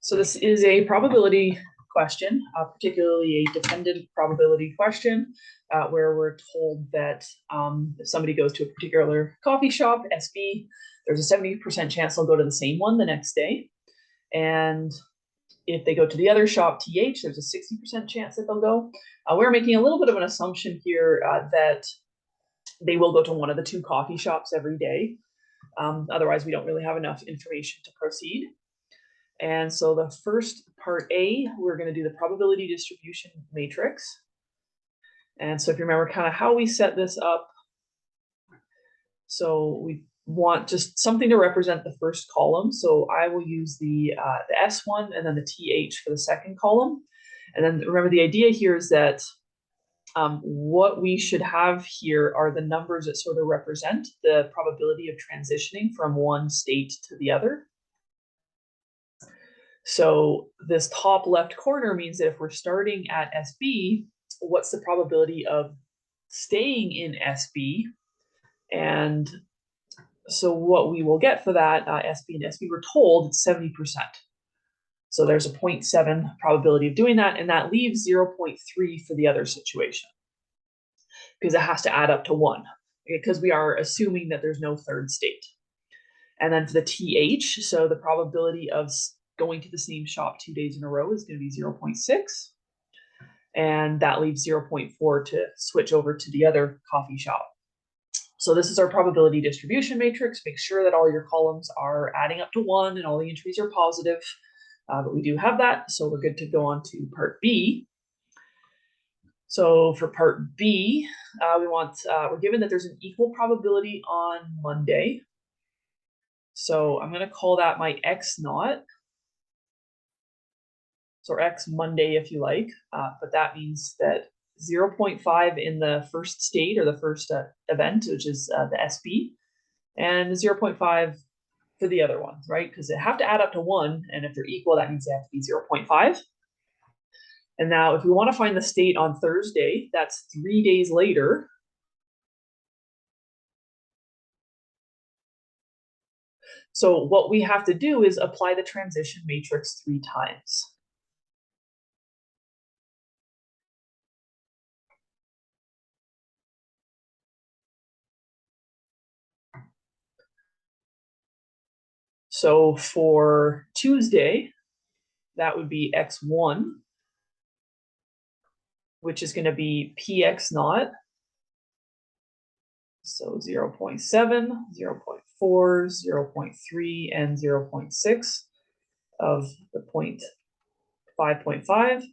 So this is a probability question, particularly a dependent probability question, where we're told that if somebody goes to a particular coffee shop, SB, there's a 70% chance they'll go to the same one the next day. And if they go to the other shop, TH, there's a 60% chance that they'll go. We're making a little bit of an assumption here that they will go to one of the two coffee shops every day. Otherwise, we don't really have enough information to proceed. And so the first part A, we're going to do the probability distribution matrix. And so if you remember kind of how we set this up, so we want just something to represent the first column. So I will use the S1 and then the TH for the second column. And then remember, the idea here is that what we should have here are the numbers that sort of represent the probability of transitioning from one state to the other. So this top left corner means that if we're starting at SB, what's the probability of staying in SB? And so what we will get for that SB and SB, we're told it's 70%. So there's a 0.7 probability of doing that, and that leaves 0.3 for the other situation, because it has to add up to 1, because we are assuming that there's no third state. And then for the TH, so the probability of going to the same shop 2 days in a row is going to be 0.6. And that leaves 0.4 to switch over to the other coffee shop. So this is our probability distribution matrix. Make sure that all your columns are adding up to 1 and all the entries are positive. But we do have that, so we're good to go on to part B. So for part B, we're given that there's an equal probability on Monday. So I'm going to call that my X naught. So X Monday, if you like, but that means that 0.5 in the first state or the first event, which is the SB, and 0.5 for the other ones, right? Because they have to add up to 1, and if they're equal, that means they have to be 0.5. And now if we want to find the state on Thursday, that's 3 days later. So what we have to do is apply the transition matrix 3 times. So for Tuesday, that would be X1, which is going to be PX naught. So 0.7, 0.4, 0.3, and 0.6 of the 5.5.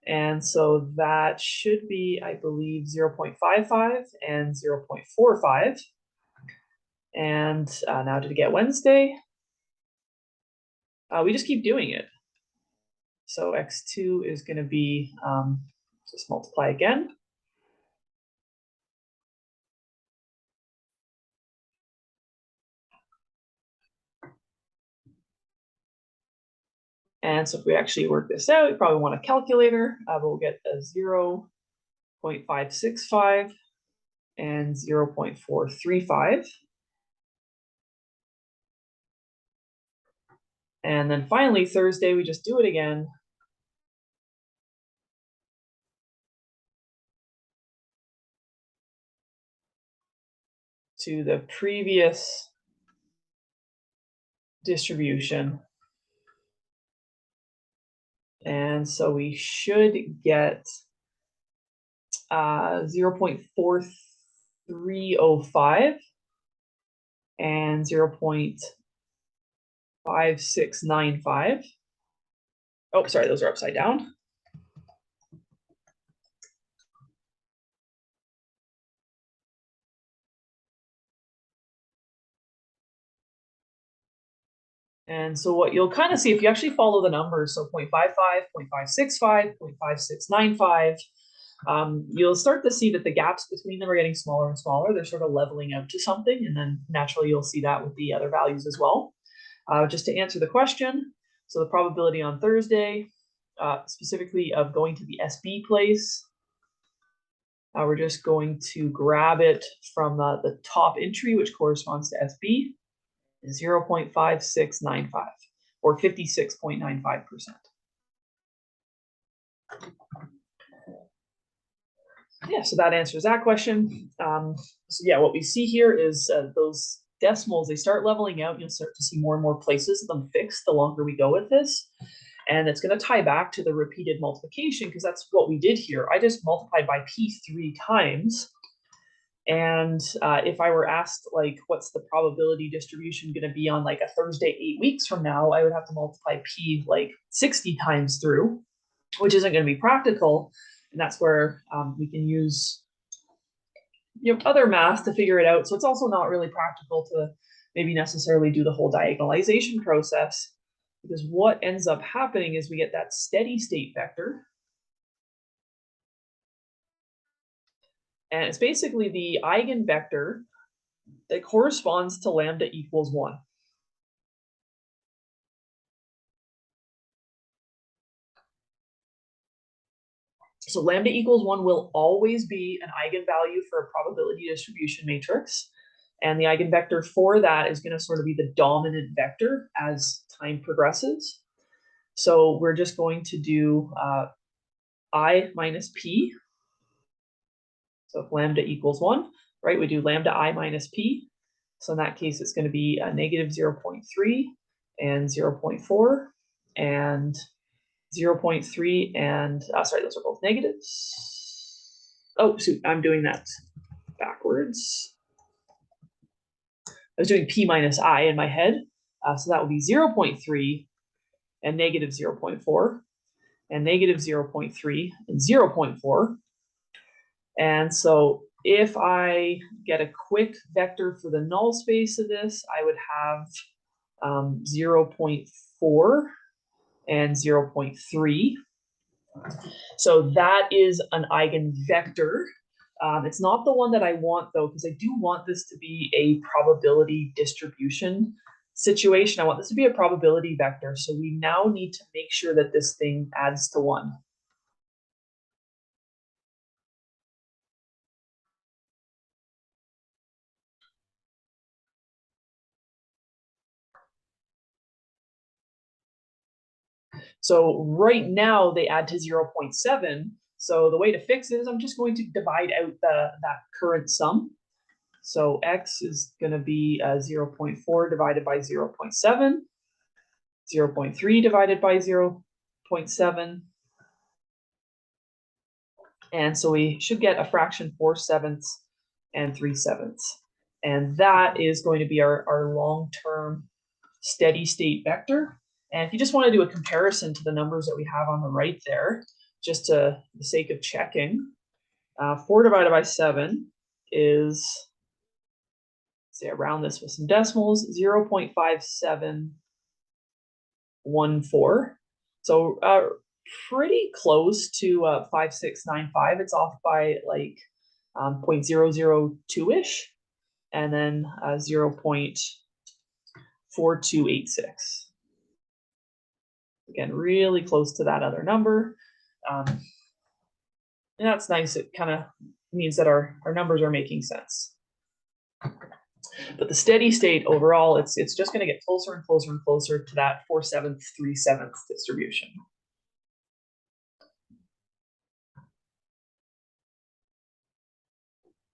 And so that should be, I believe, 0.55 and 0.45. And now to get Wednesday, we just keep doing it. So X2 is going to be, just multiply again. And so if we actually work this out, you probably want a calculator, but we'll get a 0.565 and 0.435. And then finally, Thursday, we just do it again. To the previous distribution. And so we should get 0.4305 and 0.5695. Oh, sorry, those are upside down. And so what you'll kind of see if you actually follow the numbers, so 0.55, 0.565, 0.5695, you'll start to see that the gaps between them are getting smaller and smaller. They're sort of leveling out to something, and then naturally you'll see that with the other values as well. Just to answer the question, so the probability on Thursday, specifically of going to the SB place, we're just going to grab it from the top entry, which corresponds to SB, 0.5695. or 56.95%. Yeah, so that answers that question. So yeah, what we see here is those decimals, they start leveling out. You'll start to see more and more places of them fixed the longer we go with this. And it's going to tie back to the repeated multiplication, because that's what we did here. I just multiplied by p 3 times. And if I were asked, like, what's the probability distribution going to be on like a Thursday 8 weeks from now, I would have to multiply p like 60 times through, which isn't going to be practical. And that's where we can use other math to figure it out. So it's also not really practical to maybe necessarily do the whole diagonalization process, because what ends up happening is we get that steady state vector. And it's basically the eigenvector that corresponds to lambda equals 1. So lambda equals 1 will always be an eigenvalue for a probability distribution matrix. And the eigenvector for that is going to sort of be the dominant vector as time progresses. So we're just going to do I minus p. So if lambda equals 1, right, we do lambda I minus p. So in that case, it's going to be a negative 0.3 and 0.4 and 0.3 and, sorry, those are both negatives. Oh, shoot, I'm doing that backwards. I was doing p minus I in my head. So that would be 0.3 and negative 0.4 and negative 0.3 and 0.4. And so if I get a quick vector for the null space of this, I would have 0.4 and 0.3. So that is an eigenvector. It's not the one that I want, though, because I do want this to be a probability distribution situation. I want this to be a probability vector. So we now need to make sure that this thing adds to 1. So right now they add to 0.7. So the way to fix it is I'm just going to divide out that current sum. So x is going to be 0.4 divided by 0.7, 0.3 divided by 0.7. And so we should get a fraction 4/7 and 3/7. And that is going to be our long-term steady state vector. And if you just want to do a comparison to the numbers that we have on the right there, just to the sake of checking, 4 divided by 7 is, say, I round this with some decimals, 0.5714. So pretty close to 5695. It's off by like 0.002-ish, and then 0.4286. Again, really close to that other number. And that's nice. It kind of means that our numbers are making sense. But the steady state overall, it's just going to get closer and closer and closer to that 4/7, 3/7 distribution.